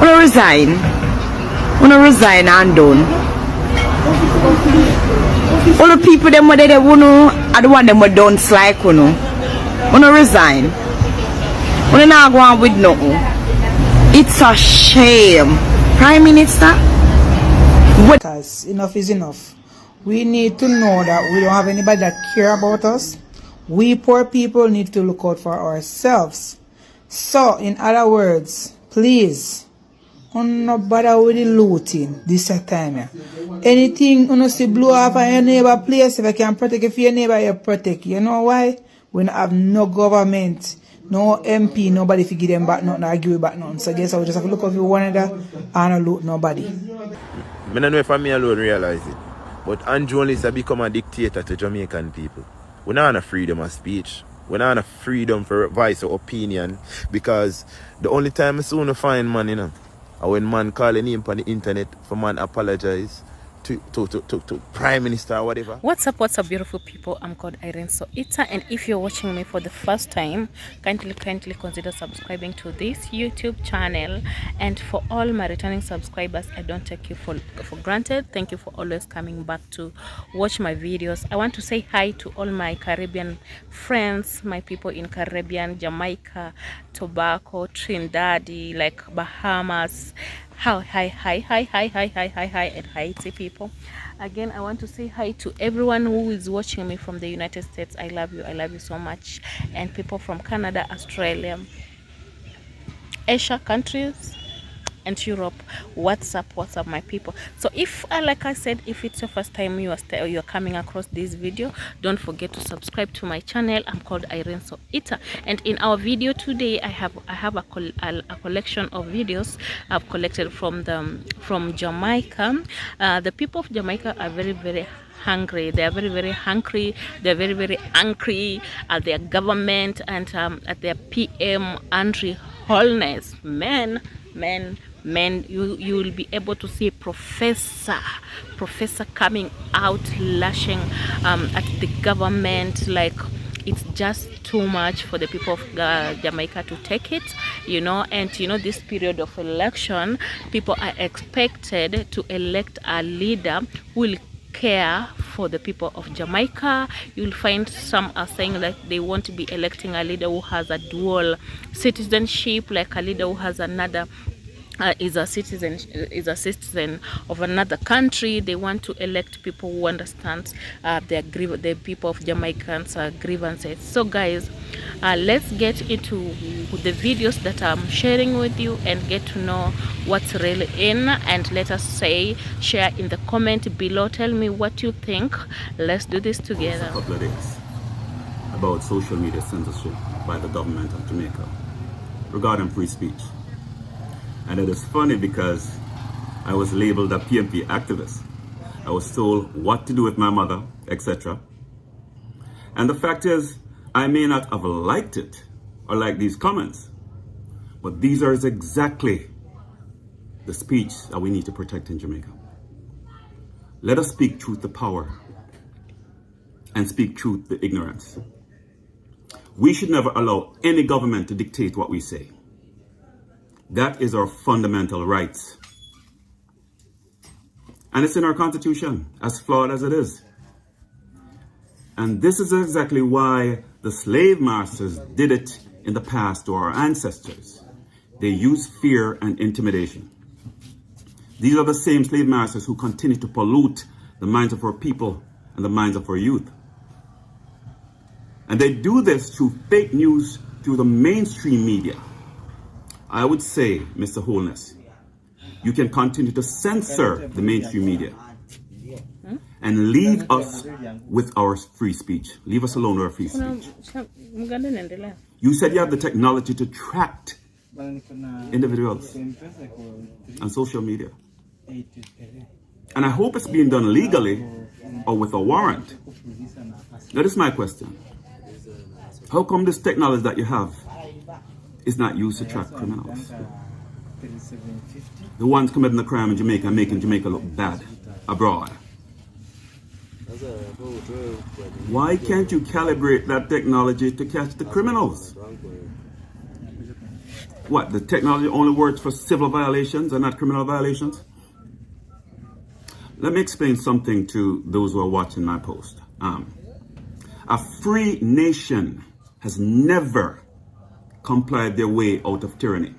Wanna resign? Wanna resign and done? All the people them where they wanna, I don't want them were done like wanna resign. Wanna not go on with nothing. It's a shame. Prime Minister. Enough is enough. We need to know that we don't have anybody that care about us. We poor people need to look out for ourselves. So, in other words, please, no bother with the looting this time. Yeah. Anything you see blow off at your neighbor place, if you can protect if your neighbor, you protect. You know why? We don't have no government, no MP, nobody to give them back nothing, or give back nothing. So I guess I will just have to look over one another and not loot nobody. I don't know if me alone realize it, but Andrew only has become a dictator to Jamaican people. We're not on a freedom of speech. We're not on a freedom for voice or opinion, because the only time I soon find man, you know, or when man calling him on the internet for man apologize to Prime Minister or whatever. What's up, beautiful people? I'm called Irene Soita, and if you're watching me for the first time, kindly consider subscribing to this YouTube channel. And for all my returning subscribers, I don't take you for granted. Thank you for always coming back to watch my videos. I want to say hi to all my Caribbean friends, my people in Caribbean, Jamaica, Tobago, Trinidad, like Bahamas. Hi, and Haiti people. Again, I want to say hi to everyone who is watching me from the United States. I love you so much. And people from Canada, Australia, Asia countries, and Europe. What's up my people? So if like I said, if it's your first time you're coming across this video, don't forget to subscribe to my channel. I'm called Irene Soita, and in our video today I have a collection of videos I've collected from Jamaica. The people of Jamaica are very hungry. They are very hungry. They're very angry at their government and at their PM Andrew HOLNESS. Men, you will be able to see professor coming out lashing at the government. Like, it's just too much for the people of Jamaica to take it, you know. And you know, this period of election, people are expected to elect a leader who will care for the people of Jamaica. You'll find some are saying that they want to be electing a leader who has a dual citizenship, like a leader who has another is a citizen of another country. They want to elect people who understand the people of Jamaicans grievances. So guys, let's get into the videos that I'm sharing with you and get to know what's really in, and let us share in the comment below. Tell me what you think. Let's do this together. A couple of days about social media censorship by the government of Jamaica regarding free speech. And it is funny because I was labeled a PMP activist. I was told what to do with my mother, etc. And the fact is, I may not have liked it or liked these comments, but these are exactly the speech that we need to protect in Jamaica. Let us speak truth to power and speak truth to ignorance. We should never allow any government to dictate what we say. That is our fundamental rights. And it's in our Constitution, as flawed as it is. And this is exactly why the slave masters did it in the past to our ancestors. They used fear and intimidation. These are the same slave masters who continue to pollute the minds of our people and the minds of our youth. And they do this through fake news, through the mainstream media. I would say, Mr. Wholeness, you can continue to censor the mainstream media and leave us with our free speech. Leave us alone with our free speech. You said you have the technology to track individuals on social media. And I hope it's being done legally or with a warrant. That is my question. How come this technology that you have is not used to track criminals? The ones committing the crime in Jamaica and making Jamaica look bad abroad. Why can't you calibrate that technology to catch the criminals? what, the technology only works for civil violations and not criminal violations? Let me explain something to those who are watching my post. A free nation has never complied their way out of tyranny.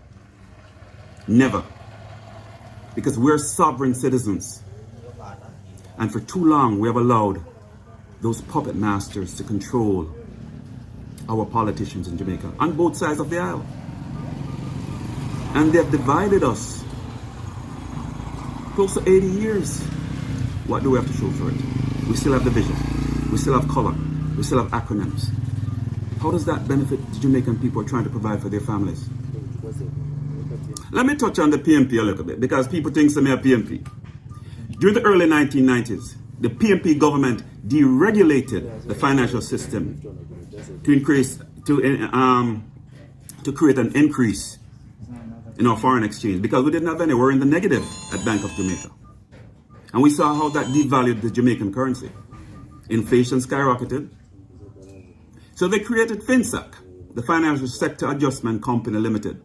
Never. Because we're sovereign citizens. And for too long, we have allowed those puppet masters to control our politicians in Jamaica on both sides of the aisle. And they have divided us close to 80 years. What do we have to show for it? We still have division. We still have color. We still have acronyms. How does that benefit the Jamaican people trying to provide for their families? Let me touch on the PMP a little bit, because people think some are PMP. During the early 1990s, the PMP government deregulated the financial system to create an increase in our foreign exchange, because we didn't have any. We're in the negative at Bank of Jamaica. And we saw how that devalued the Jamaican currency. Inflation skyrocketed. So they created FinSAC, the Financial Sector Adjustment Company Limited.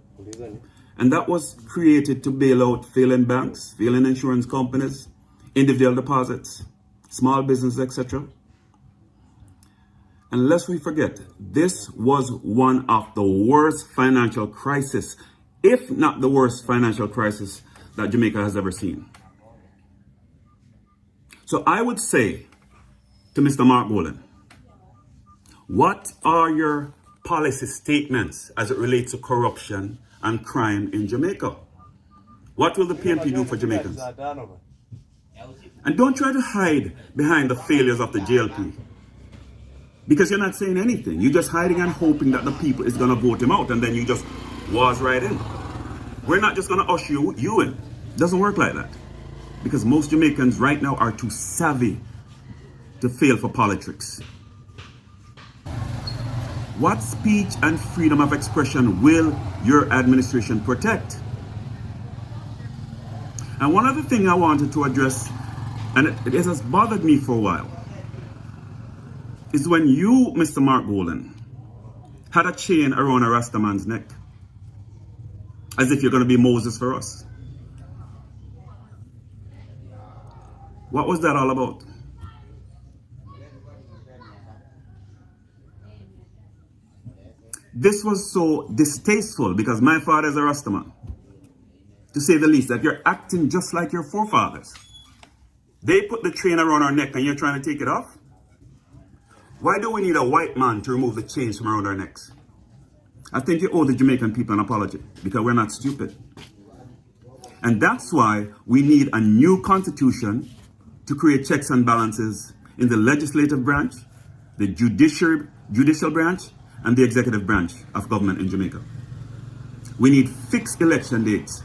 And that was created to bail out failing banks, failing insurance companies, individual deposits, small business, etc. And lest we forget, this was one of the worst financial crises, if not the worst financial crisis that Jamaica has ever seen. So I would say to Mr. Mark Golan, what are your policy statements as it relates to corruption and crime in Jamaica? What will the PNP do for Jamaicans? And don't try to hide behind the failures of the JLP, because you're not saying anything. You're just hiding and hoping that the people is going to vote him out, and then you just waz right in. We're not just going to usher you in. It doesn't work like that, because most Jamaicans right now are too savvy to fail for politics. What speech and freedom of expression will your administration protect? And one other thing I wanted to address, and it has bothered me for a while, is when you, Mr. Mark Golan, had a chain around a Rastaman's neck, as if you're going to be Moses for us. What was that all about? This was so distasteful, because my father is a Rastaman, to say the least, that you're acting just like your forefathers. They put the chain around our neck and you're trying to take it off? Why do we need a white man to remove the chains from around our necks? I think you owe the Jamaican people an apology, because we're not stupid. And that's why we need a new constitution to create checks and balances in the legislative branch, the judicial branch, and the executive branch of government in Jamaica. We need fixed election dates.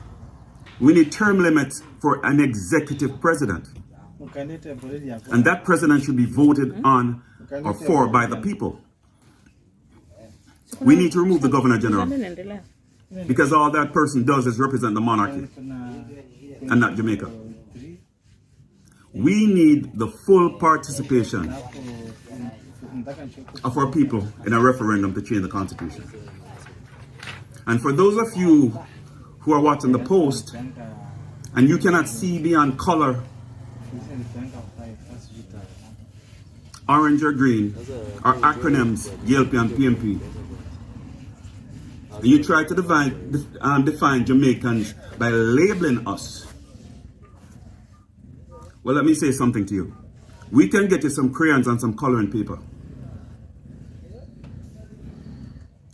We need term limits for an executive president. And that president should be voted on or for by the people. We need to remove the governor general, because all that person does is represent the monarchy and not Jamaica. We need the full participation of our people in a referendum to change the constitution. And for those of you who are watching the post and you cannot see beyond color, orange or green, our acronyms, JLP and PMP, and you try to define Jamaicans by labeling us, well, let me say something to you. We can get you some crayons and some coloring paper.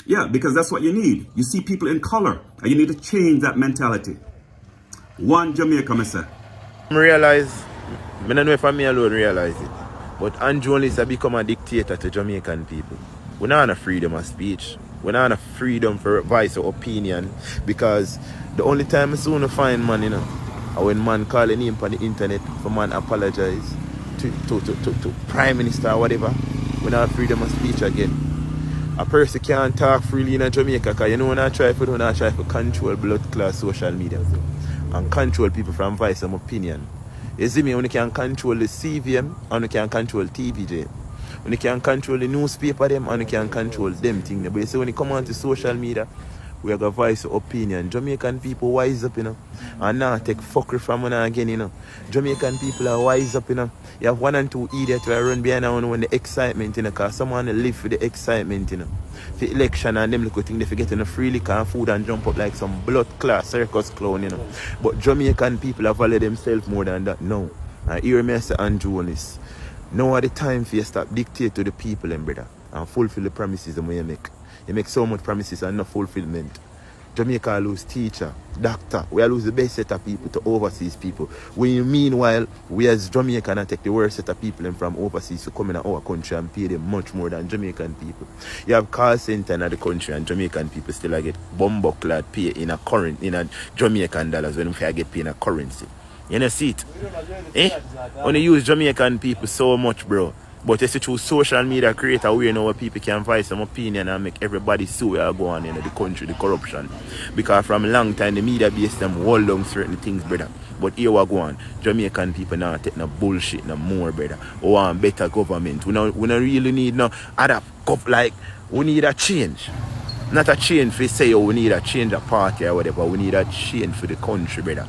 Yeah, because that's what you need. You see people in color, and you need to change that mentality. One Jamaica, I say. I realize, I don't know if I alone realize it, but Andrew only has become a dictator to Jamaican people. We're not on a freedom of speech. We're not on a freedom for voice or opinion, because the only time it's going to find man, or when man calling him on the internet for man apologize to Prime Minister or whatever, we're not freedom of speech again. A person can't talk freely in Jamaica, because when I try to control blood class social media and control people from voice and opinion. You see me, when you can control the CVM and you can control TVJ. When you can control the newspaper them and you can control them things. But you see, when you come on to social media, We have a voice of opinion. Jamaican people wise up, you know. And now take fuckery from one again, you know. Jamaican people are wise up, you know. You have one and two idiots who are run behind one when the excitement, you know, because someone live for the excitement, you know. For election and them little thing, they forget to free liquor and food and jump up like some blood clot circus clown, you know. But Jamaican people have valued themselves more than that now. And hear me say HOLNESS. Now are the time for you stop dictate to the people, brother, and fulfill the promises that you make. You make so much promises and no fulfillment. Jamaica lose teacher, doctor. We lose the best set of people to overseas people. When meanwhile, we as Jamaican take the worst set of people from overseas to come in our country and pay them much more than Jamaican people. You have call center in the country and Jamaican people still get bumbuckled pay in a Jamaican dollars when we get paid in a currency. You know see it? Only use Jamaican people so much, bro. But it's through social media create a way now where people can voice some opinion and make everybody see where go on in the country, the corruption. Because from a long time the media base them hold on certain things, brother. But here we go on. Jamaican people now take no bullshit no more, brother. We want better government. We don't really need no other cup like we need a change. Not a change for say we need a change of party or whatever. We need a change for the country, brother.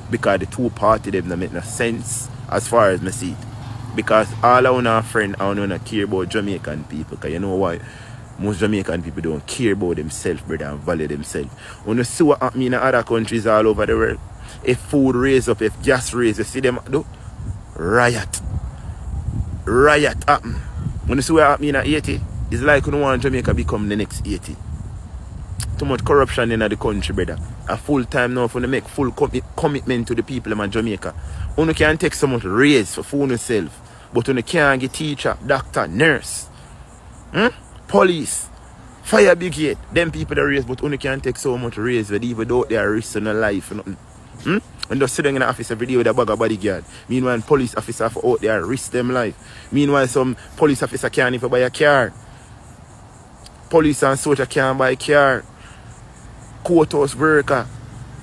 Because the two parties them don't make no sense as far as I see it. Because all our friends don't care about Jamaican people. Because you know why? Most Jamaican people don't care about themselves, brother, and value themselves. When you see what happens in other countries all over the world, if food raise up, if gas raise, you see them do riot. Riot happen. When you see what happens in 80, it's like you don't want Jamaica become the next 80. Too much corruption in the country, brother. A full time now for to make full commitment to the people of Jamaica. You can take so much raise for yourself. But you can't get teacher, doctor, nurse, police, fire brigade. Them people that raise, but you can't take so much raise that even though they are risking their life or nothing. And just sit in the office every day with a bag of bodyguard. Meanwhile, police officer for out there risk them life. Meanwhile, some police officer can't even buy a car. Police and soldier can't buy a car. Courthouse worker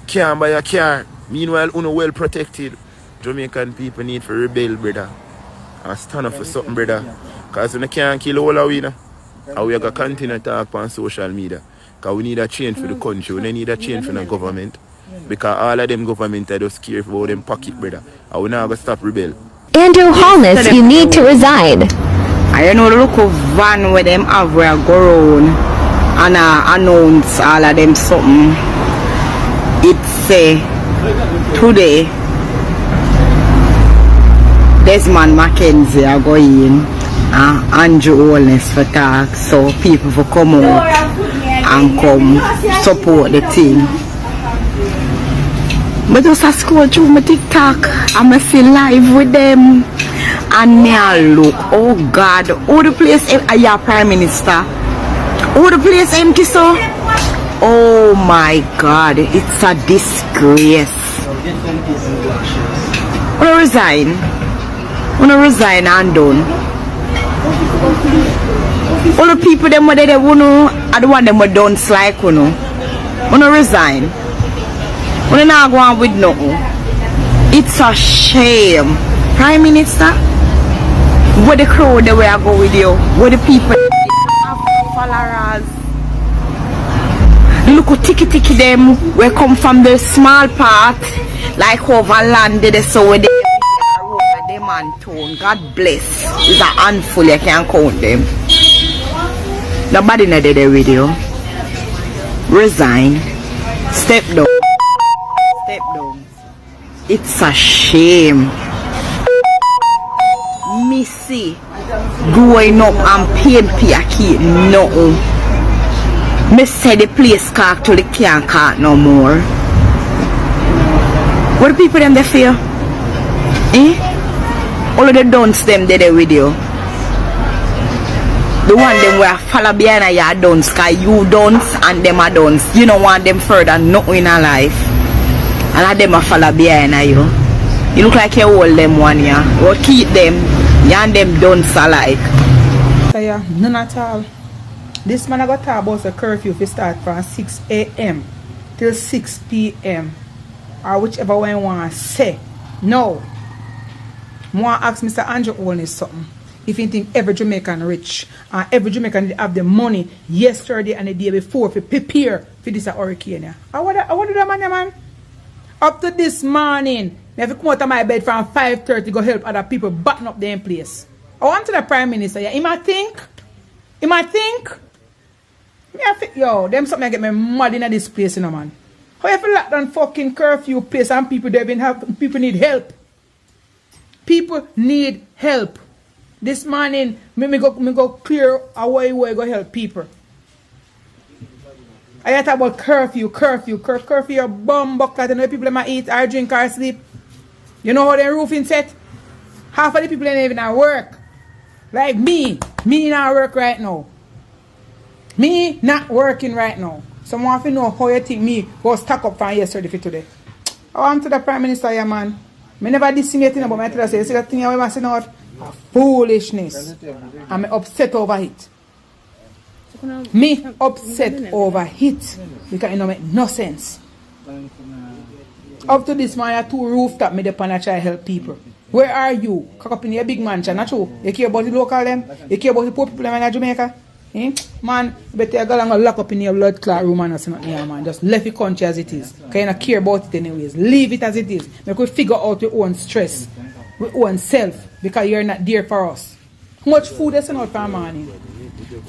can't buy a car. Meanwhile, well protected. Jamaican people need to rebel, brother. And stand up for something, brother. Because we can't kill all of we, and we are going to continue to talk on social media. Because we need a change for the country. We need a change for the government. Because all of them government are just scared about them pocket, brother. And we not going to stop rebel. Andrew HOLNESS, you need to resign. I know the look of van where them have where I go around and announce all of them something. It's today. Desmond Mackenzie are going Andrew HOLNESS for talk, so people will come out and come support the team. But just I scroll through my TikTok and I see live with them and me I look, oh God, all the place your Prime Minister, all the place empty so. Oh my God, it's a disgrace. Wanna resign? Wanna resign and done. All the people them where they wanna, I don't want them who don't like wanna resign. Wanna not go on with nothing. It's a shame. Prime Minister, where the crowd they will go with you, where the people have followers. Look how ticky them we come from the small part like over land they so where they them and tone. God bless. It's a handful, you can't count them. Nobody not did the video. Resign. Step down. Step down. It's a shame. Missy growing up and paying kid nothing. Me say the place can't to the can't cart no more. What the people them they fear? All of the dunce them did the video. The one them where follow behind your dunce, cause you dunce and them are dunce. You don't want them further nothing in a life. And of them are follow behind you. You look like you hold them one year. Or keep them, you and them dunce alike. So yeah, none at all. This man I got talk about the curfew if you start from 6 a.m. till 6 p.m. or whichever one you want to say. No. I want to ask Mr. Andrew HOLNESS something. if you think every Jamaican rich and every Jamaican have the money yesterday and the day before to prepare for this hurricane. Yeah. I want to do that, man. Up to this morning, I have to come out of my bed from 5:30 to go help other people button up their place. I want to the Prime Minister. Yeah. He might think. Yo, them something I get me mad in this place, you know, man. How you feel like that fucking curfew place and people people need help. People need help. This morning, me go clear away where I go help people. I talk about curfew, a bomb bucket, and the people might eat or drink or sleep. You know how the roofing set? Half of the people ain't even at work. Like me not work right now. Me not working right now. Someone have to know how you think me go stack up from yesterday for today. I want to the Prime Minister, yeah, man. I never did see anything about my tell you see that thing I was saying out? Foolishness. I'm upset over it. Me upset over it. Because it don't make no sense. Up to this man, I have two rooftop me depend and try to help people. Where are you? Cock up in your big mansion, not true? You care about the local them? You care about the poor people in Jamaica? Eh? Man, better go and lock up in your blood clot room and nothing here, man. Just left the country as it is. Because you don't care about it anyways. Leave it as it is. Make we figure out your own stress. Your own self. Because you're not there for us. How much food they send out for morning?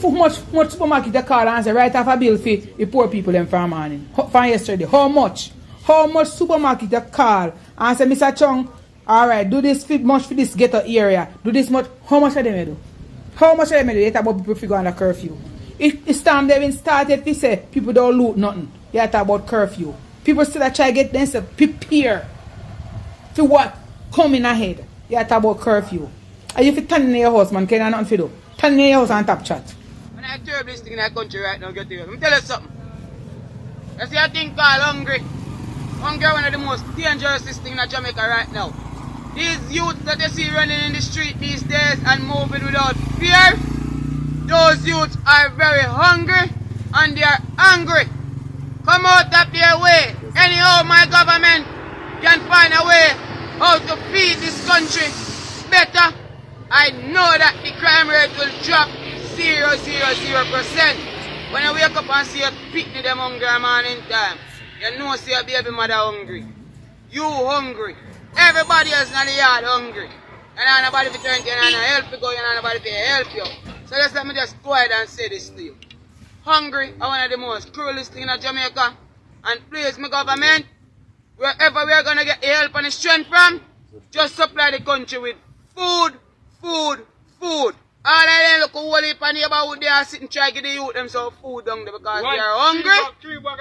How much supermarket they call and say write off a bill for the poor people them for morning? From yesterday. How much? How much supermarket they call and say, Mr. Chung, alright, do this much for this ghetto area. Do this much. How much of them do? How much of them do they talk about people figure on the curfew? It's time they've been started to say people don't loot nothing. They talk about curfew. People still try to get themselves prepare for what coming ahead. They talk about curfew. And if you turn in your house, man, can you nothing to do? Turn in your house and tap chat. When I turn this thing in that country right now, get here. Let me tell you something. You see a thing called hungry. Hungry is one of the most dangerous things in Jamaica right now. These youths that you see running in the street these days and moving without fear, those youths are very hungry and they are angry. Come out of their way. Anyhow, my government can find a way how to feed this country better. I know that the crime rate will drop 0.000%. When I wake up and see a picnic them hungry morning time, you know see a baby mother hungry. You hungry. Everybody else in the yard hungry. And nobody to turn to you and help you go, and nobody to help you. So just let me just go ahead and say this to you. Hungry are one of the most cruelest things in Jamaica. And please, my government, wherever we are going to get the help and the strength from, just supply the country with food. All I then look whole heap of neighborhood they are sitting trying to get the youth them some food down there because they are hungry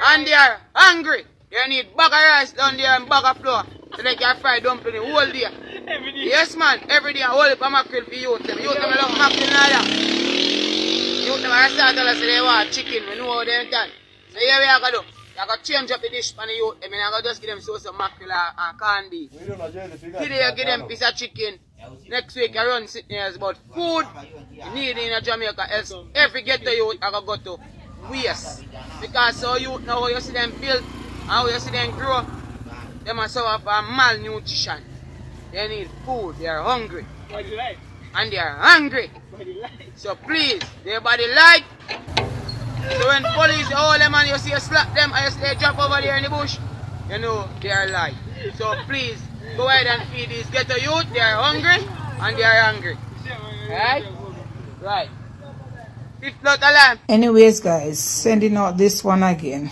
and they are hungry. You need bag of rice down there and bag of flour so they can fry dumpling the whole day. Yes man, every day a whole heap of mackerel for youth them. Youth them love mackerel and all that. Youth them are start to say they want chicken, we know how they done. So here we are going to do. I got to change up the dish for the youth. I mean, I got just give them some mackerel and candy. Today I give them a piece of chicken. Next week I run sitting here about food you need in Jamaica. Else every ghetto youth I got to waste. Because so youth now you see them build and how you see them grow, them are suffer from malnutrition. They need food, they are hungry. And they are hungry. So please, their body light. So when police hold them and you see you slap them and you see they drop over there in the bush, you know they are light. So please, go ahead and feed these ghetto youth. They are hungry and they are hungry. Right? Right. Fifth lot alarm. Anyways, guys, sending out this one again.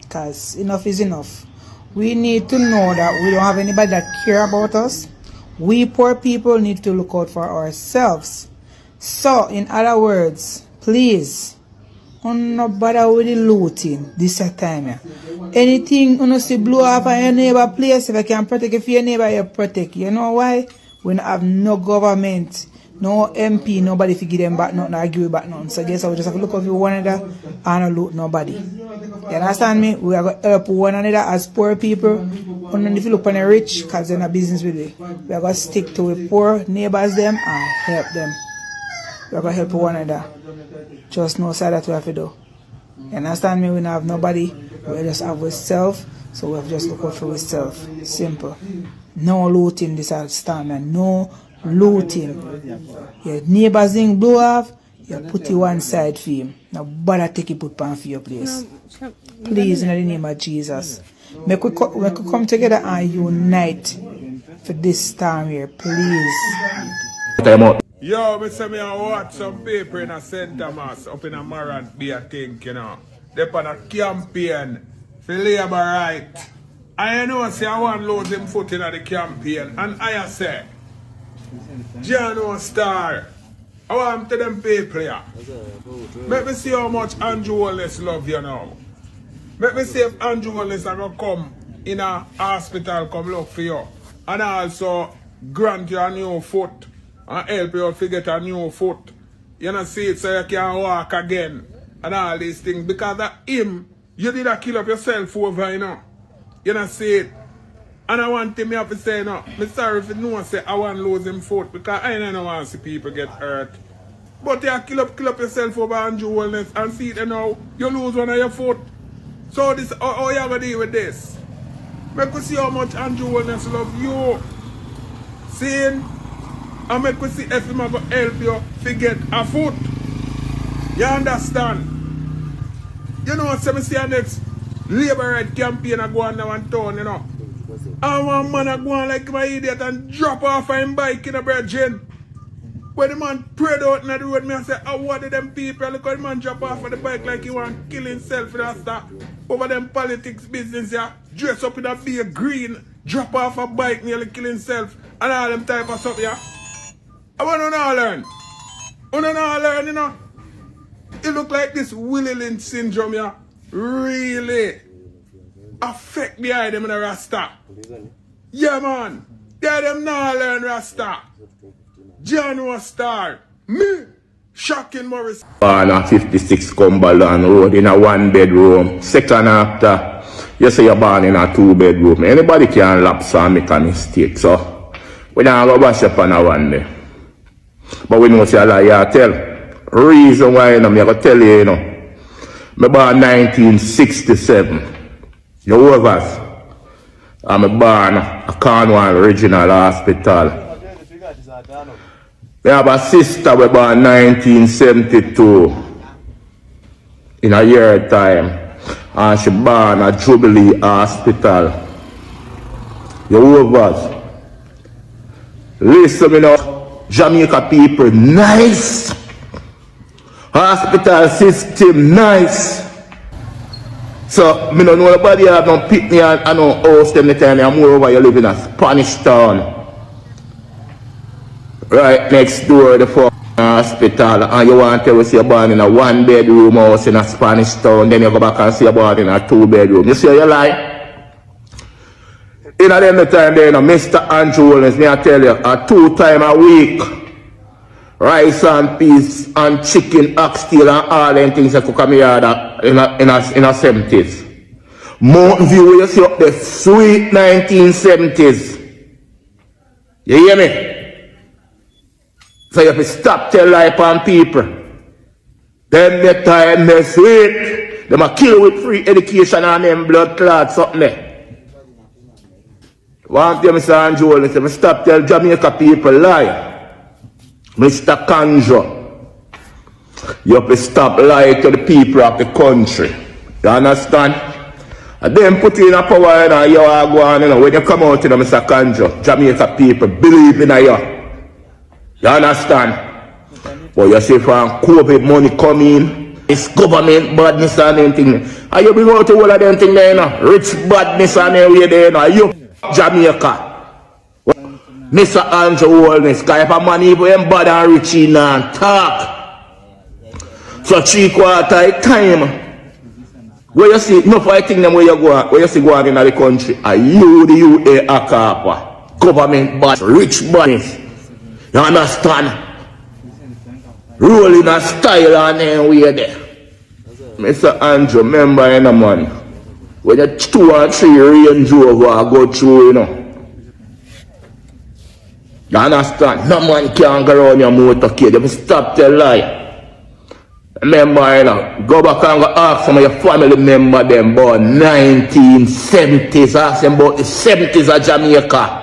Because enough is enough. We need to know that we don't have anybody that care about us. We poor people need to look out for ourselves. So, in other words, please, no bother with the looting this time. Yeah. Anything you see blow off at your neighbor place, if you can protect it for your neighbor, you protect. You know why? We don't have no government, no MP, nobody to give them back nothing, or give back nothing. So I guess I will just have to look out for one another and not loot nobody. You understand me? We are going to help one another as poor people. And if you look on the rich, because they're not business with it, we are going to stick to the poor neighbors them and help them. We are going to help one another. Just no side that we have to do. You understand me? We don't have nobody. We just have ourselves. So we have just look out for ourselves. Simple. No looting this time, and no looting. Your neighbors in blow off, you put it one side for him. Now bother take it put pan for your place. Please, in the name of Jesus. Make we come together and unite for this time here, please. Yo, me say me I watch some people in a St. Thomas up in a Marant be a thing, you know. They on a campaign for labor right. I know say I want lose him foot in the campaign. And I say, Jano Star, I want to them people here. Let me see how much Andrew Holness love you now. Let me see if Andrew Holness are going to come in a hospital, come look for you. And also grant you a new foot. And help you to get a new foot. You know, see it so you can walk again. And all these things. Because of him, you did a kill up yourself over, you know. You know, see it. And I want him to say, no, I'm sorry if you know, say I want to lose him foot. Because I don't want to see people get hurt. But you kill up yourself over Andrew Holness and see it now, you lose one of your foot. So this, how you going to deal with this? Make we see how much Andrew Holness love you. See? And make we see if him going to help you to get a foot. You understand? You know, so me see a next labor right campaign I go on now and town, you know. And one man I go on like my idiot and drop off his bike in a virgin. When the man prayed out in the road, me I say, oh, what did them people? Look how the man drop off of the bike like he want to kill himself in a stop. Over them politics business, yeah. Dress up in a big green, drop off a bike, nearly kill himself, and all them type of stuff, yeah. I want to know learn. I want to know learn, you know. It look like this Willie Lynch syndrome, yeah. Really affect the eye them in a Rasta. Yeah, man. They them now learn Rasta. Jano Star. Me. Shocking Morris. Born on 56 Cumberland Road in a 1-bedroom. Second after, you say you're born in a 2-bedroom. Anybody can lapse and make a mistake. So, we don't go bash up on a one day. But we know say a lie you tell. Reason why, you know, I'm going to tell you, you know. I born 1967. You overs. I'm born at Cornwall Regional Hospital. I have a sister we born 1972. In a year time. And she born at Jubilee Hospital. You overs. Listen me now. Jamaica people, nice. Hospital system, nice. So, me don't know nobody have no pick me and I don't host them the time I'm more over you live in a Spanish town. Right next door the hospital, and you want to see a born in a 1-bedroom house in a Spanish town, then you go back and see a born in a 2-bedroom. You see how you lie? In a them the time there, you know, Mr. Andrew Holness, me I tell you, 2 times a week, rice and peas and chicken, oxtail and all them things that cook me in a 70s. Mountain View, you see up the sweet 1970s. You hear me? So you have to stop tell lie upon people. Then the time they sweet. They might kill with free education and them blood clots something there. One thing Mr. Andrew Holness, if stop tell Jamaica people lie. Mr. Kanjo, you have to stop lying to the people of the country. You understand? And then put in a power and you are going, you know, when you come out, you know, Mr. Kanjo, Jamaica people believe in you. You understand? But you see from COVID money coming, it's government badness and anything. And you bring out all of them things there, you know, rich badness and everything there, you know, you Jamaica. Mr. Andrew Holness, because if a man even bad and rich in and talk. So 3/4 time, where you see, no fighting them where you go, where you see going in the country, are you the UA Akapa, government bad, rich badness. You understand? Rolling a style and then we there. Mr. Andrew, remember, you know, man, when you 2 or 3 Range Rover go through, you know. You understand? No man can't go around your motorcade. You stop the lie. Remember, you know, go back and go ask some of your family members them about 1970s. Ask them about the 70s of Jamaica.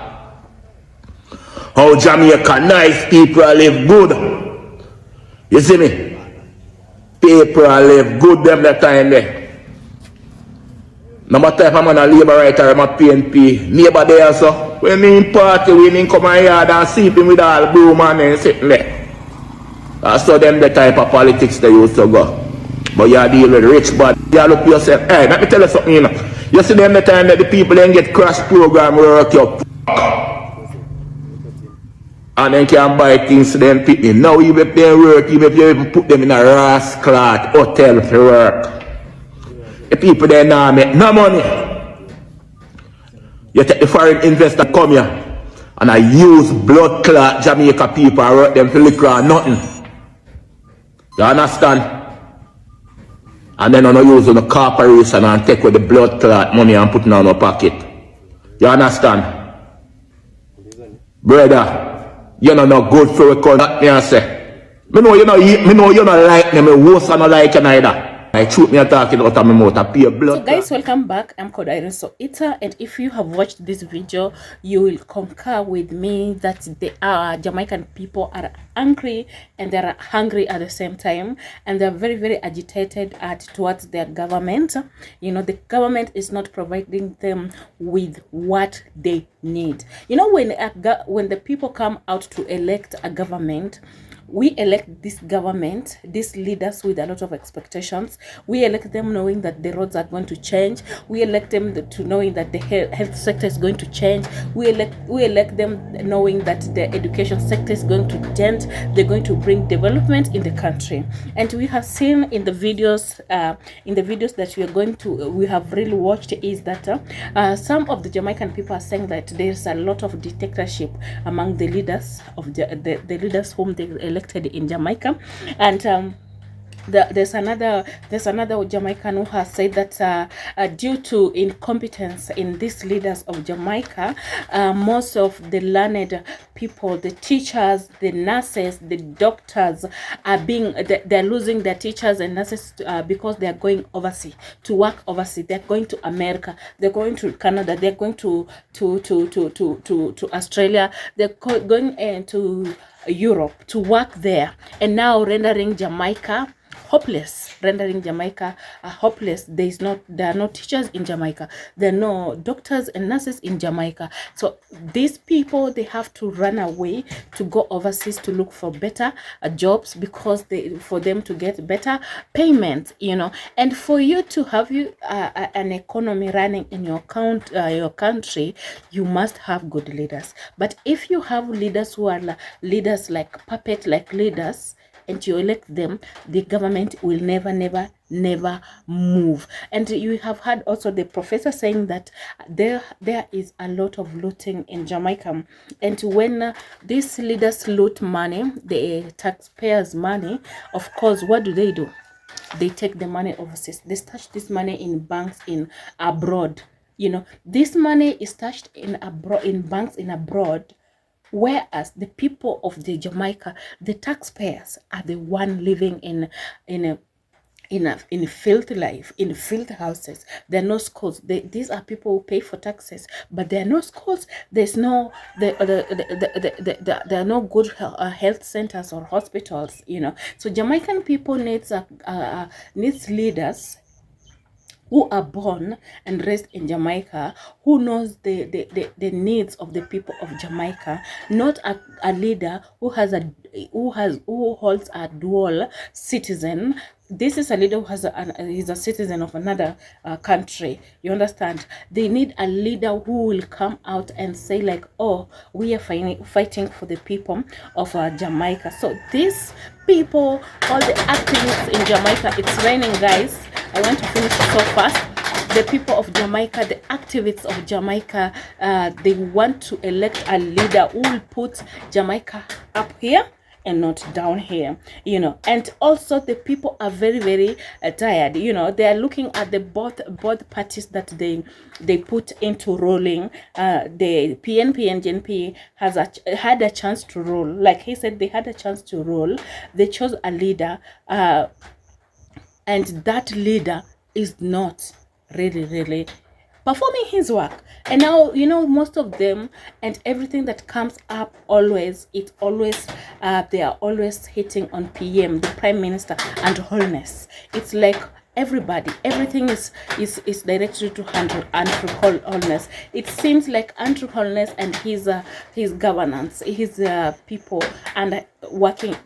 How Jamaica nice people live good. You see me? People live good them that time there. No matter if I'm on a labor writer or I'm a PNP, neighbor there so. When me in party, we in come my yard and sleeping with all broom and sitting there. That's so them the type of politics they used to go. But you deal with rich bad. You look yourself, hey, let me tell you something, you know. You see them the time that the people then get crash program work up. And then can buy things to them people. Now even if they work, even if you even put them in a rascal hotel for work. The people there now make no money. You take the foreign investor come here and I use blood clot Jamaica people and work them for liquor or nothing. You understand? And then I don't use on the corporation and take with the blood clot money and put it on our pocket. You understand? Brother, you're not good for a country. Me I say. Me know you not like me, me worse and not like you neither. I shoot me a talking out of my mouth, I pay blood. So guys, welcome back. I'm called Irene So Eater, and if you have watched this video, you will concur with me that the Jamaican people are angry and they are hungry at the same time, and they're very, very agitated towards their government. You know, the government is not providing them with what they need. You know, when the people come out to elect a government, we elect this government, these leaders with a lot of expectations. We elect them knowing that the roads are going to change. We elect them to knowing that the health sector is going to change. We elect them knowing that the education sector is going to change. They're going to bring development in the country. And we have seen in the videos, that we have really watched, is that some of the Jamaican people are saying that there's a lot of dictatorship among the leaders of the leaders whom they elected in Jamaica. And there's another Jamaican who has said that due to incompetence in these leaders of Jamaica, most of the learned people, the teachers, the nurses, the doctors they're losing their teachers and nurses because they are going overseas to work overseas. They're going to America, they're going to Canada, they're going to Australia, they're going to Europe to work there, and now rendering Jamaica hopeless. There are no teachers in Jamaica, there are no doctors and nurses in Jamaica. So these people, they have to run away to go overseas to look for better jobs, because for them to get better payment, you know. And for you to have an economy running in your country, you must have good leaders. But if you have leaders who are leaders like puppet like leaders, and you elect them, the government will never move. And you have heard also the professor saying that there is a lot of looting in Jamaica, and when these leaders loot money, the taxpayers' money, of course, what do? They take the money overseas. They stash this money in banks in abroad. You know, this money is stashed in banks in abroad, whereas the people of the Jamaica, the taxpayers, are the one living in filthy life, in filthy houses. There are no schools. These are people who pay for taxes, but there are no schools. There are no good health centers or hospitals, you know. So Jamaican people needs leaders who are born and raised in Jamaica, who knows the needs of the people of Jamaica, not a leader who holds a dual citizen. This is a leader who he's a citizen of another country. You understand? They need a leader who will come out and say like, oh, we are fighting for the people of Jamaica. So these people, all the activists in Jamaica, it's raining, guys. I want to finish so fast. The people of Jamaica, the activists of Jamaica, they want to elect a leader who will put Jamaica up here and not down here, you know. And also the people are very, very tired, you know. They are looking at the both parties that they put into rolling. The PNP and JNP had a chance to roll. Like he said, they had a chance to roll. They chose a leader, and that leader is not really performing his work. And now, you know, most of them and everything that comes up always, it always they are always hitting on PM, the Prime Minister, and Wholeness. It's like everybody, everything is directed to Andrew Wholeness. It seems like Andrew Wholeness and his governance, his people, and working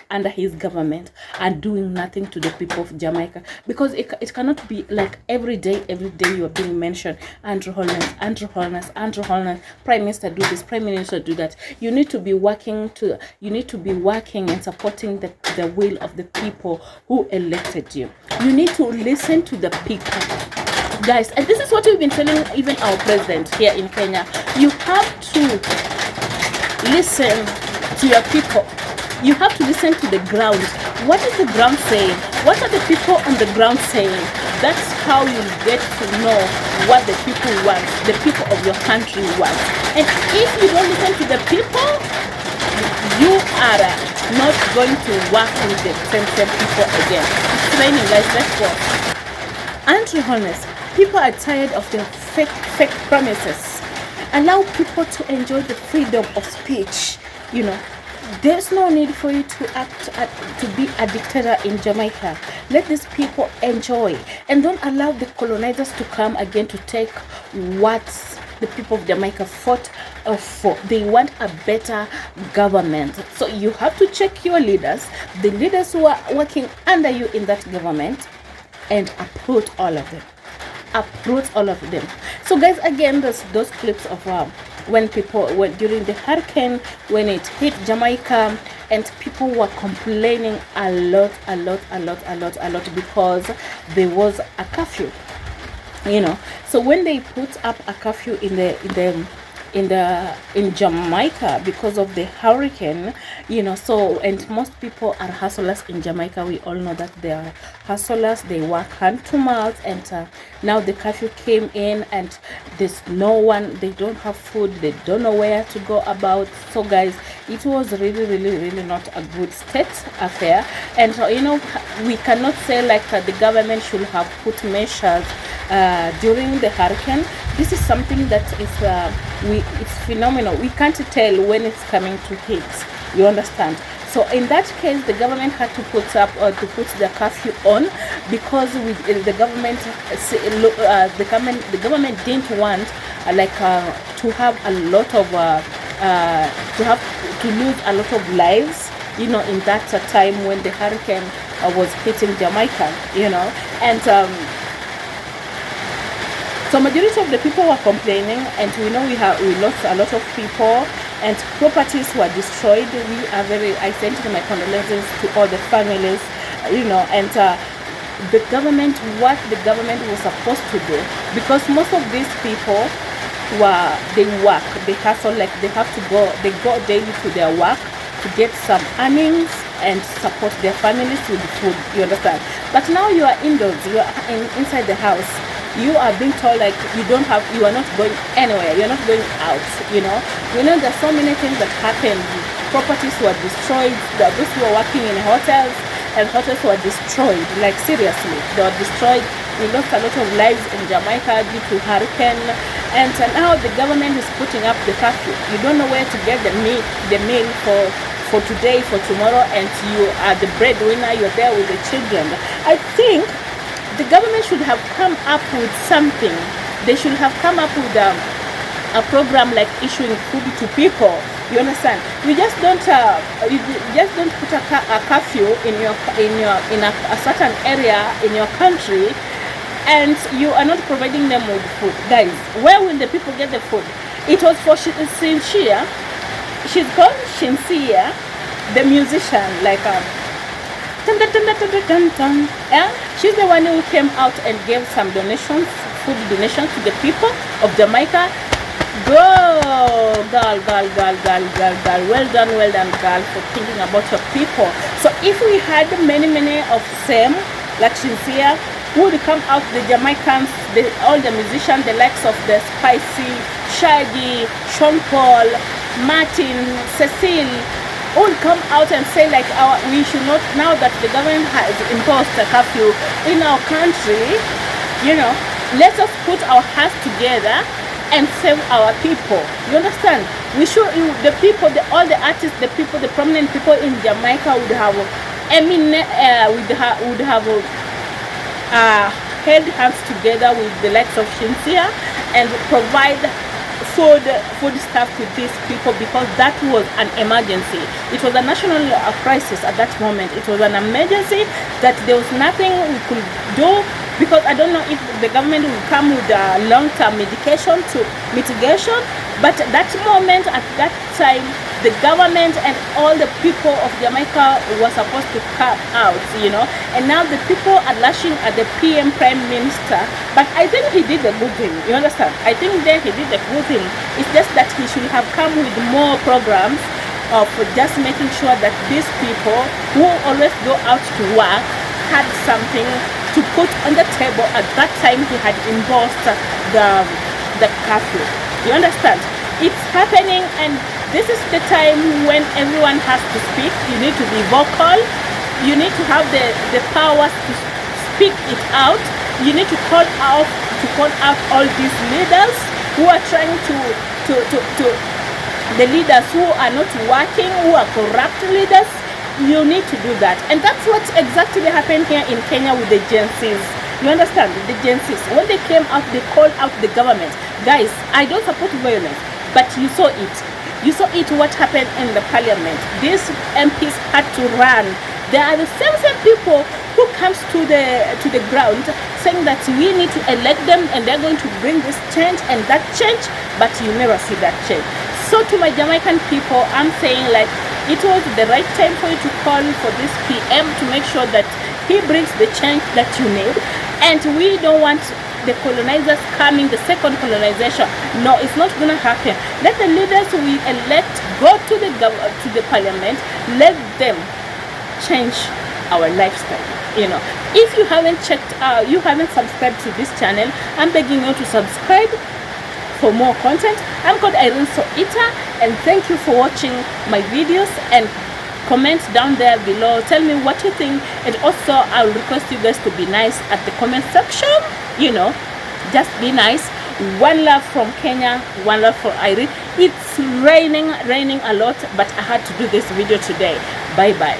under his government and doing nothing to the people of Jamaica, because it cannot be like every day you are being mentioned Andrew Wholeness, Andrew Wholeness, Andrew Wholeness, Prime Minister do this, Prime Minister do that. You need to be working and supporting the will of the people who elected you. You need to listen to the people, guys. And this is what we've been telling even our president here in Kenya. You have to listen to your people. You have to listen to the ground. What is the ground saying? What are the people on the ground saying? That's how you get to know what the people want, the people of your country want. And if you don't listen to the people, you are not going to work with the same people again. It's raining, guys. Let's go. Andrew Wholeness, people are tired of their fake promises. Allow people to enjoy the freedom of speech. You know, there's no need for you to be a dictator in Jamaica. Let these people enjoy, and don't allow the colonizers to come again to take what the people of Jamaica fought for. They want a better government. So you have to check your leaders, the leaders who are working under you in that government, and uproot all of them. Uproot all of them. So guys, again, there's those clips of when people were during the hurricane, when it hit Jamaica, and people were complaining a lot because there was a curfew, you know. So when they put up a curfew in Jamaica because of the hurricane, you know, so, and most people are hustlers in Jamaica. We all know that they are hustlers. They work hand to mouth, and now the curfew came in, and there's no one, they don't have food, they don't know where to go about. So guys, it was really not a good state affair. And you know, we cannot say like the government should have put measures during the hurricane. This is something that is it's phenomenal. We can't tell when it's coming to hit, you understand. So in that case, the government had to put the curfew on, because the government didn't want to have a lot of to lose a lot of lives, you know, in that time when the hurricane was hitting Jamaica, you know. And so majority of the people were complaining, and we know we lost a lot of people, and properties were destroyed. I sent my condolences to all the families, you know. And the government, what the government was supposed to do, because most of these people they work, they hustle, like they go daily to their work to get some earnings and support their families with food, you understand. But now you are indoors, you are inside the house. You are being told like you are not going anywhere, you're not going out, you know. There's so many things that happened. Properties were destroyed. Those who were working in hotels, and hotels were destroyed, like seriously, they were destroyed. We lost a lot of lives in Jamaica due to hurricane. And now the government is putting up the curfew. You don't know where to get the meal for today, for tomorrow, and you are the breadwinner, you're there with the children. I think the government should have come up with something. They should have come up with a program like issuing food to people. You understand? You just don't put a curfew in a certain area in your country, and you are not providing them with food. Guys, where will the people get the food? It was for Sincere. She's called Sincere, the musician, like yeah, she's the one who came out and gave some donations, food donations to the people of Jamaica. Go, girl, well done, girl, for thinking about your people. So if we had many of them, like Sincere, who would come out, the Jamaicans, all the musicians, the likes of the Spicy, Shaggy, Sean Paul, Martin, Cecile, all come out and say like we should not, now that the government has imposed a curfew in our country, you know, let us put our hearts together and save our people. You understand? We should, the people, all the artists, the people, the prominent people in Jamaica would have held hands together with the likes of Shinsia and provide food stuff to these people, because that was an emergency. It was a national crisis at that moment. It was an emergency that there was nothing we could do, because I don't know if the government will come with a long-term mitigation, but at that moment, at that time, the government and all the people of Jamaica were supposed to come out, you know, and now the people are lashing at the PM, Prime Minister. But I think he did a good thing, you understand? I think that he did a good thing. It's just that he should have come with more programs of just making sure that these people who always go out to work had something to put on the table. At that time, he had imposed the curfew. You understand? It's happening, and this is the time when everyone has to speak. You need to be vocal. You need to have the powers to speak it out. You need to call out all these leaders who are trying to the leaders who are not working, who are corrupt leaders. You need to do that, and that's what exactly happened here in Kenya with the agencies. You understand? The agencies, when they came out, they called out the government. Guys, I don't support violence, but you saw it. You saw it, what happened in the parliament. These MPs had to run. They are the same people who comes to the ground saying that we need to elect them and they're going to bring this change and that change, but you never see that change. So to my Jamaican people, I'm saying, like, it was the right time for you to call for this PM to make sure that he brings the change that you need. And we don't want the colonizers coming, the second colonization. No, it's not going to happen. Let the leaders we elect go to the parliament. Let them change our lifestyle. You know, if you haven't you haven't subscribed to this channel, I'm begging you to subscribe for more content. I'm called Irene Soita, and thank you for watching my videos, and comment down there below. Tell me what you think, and also I will request you guys to be nice at the comment section. You know, just be nice. One love from Kenya, one love for Irene. It's raining a lot, but I had to do this video today. Bye bye.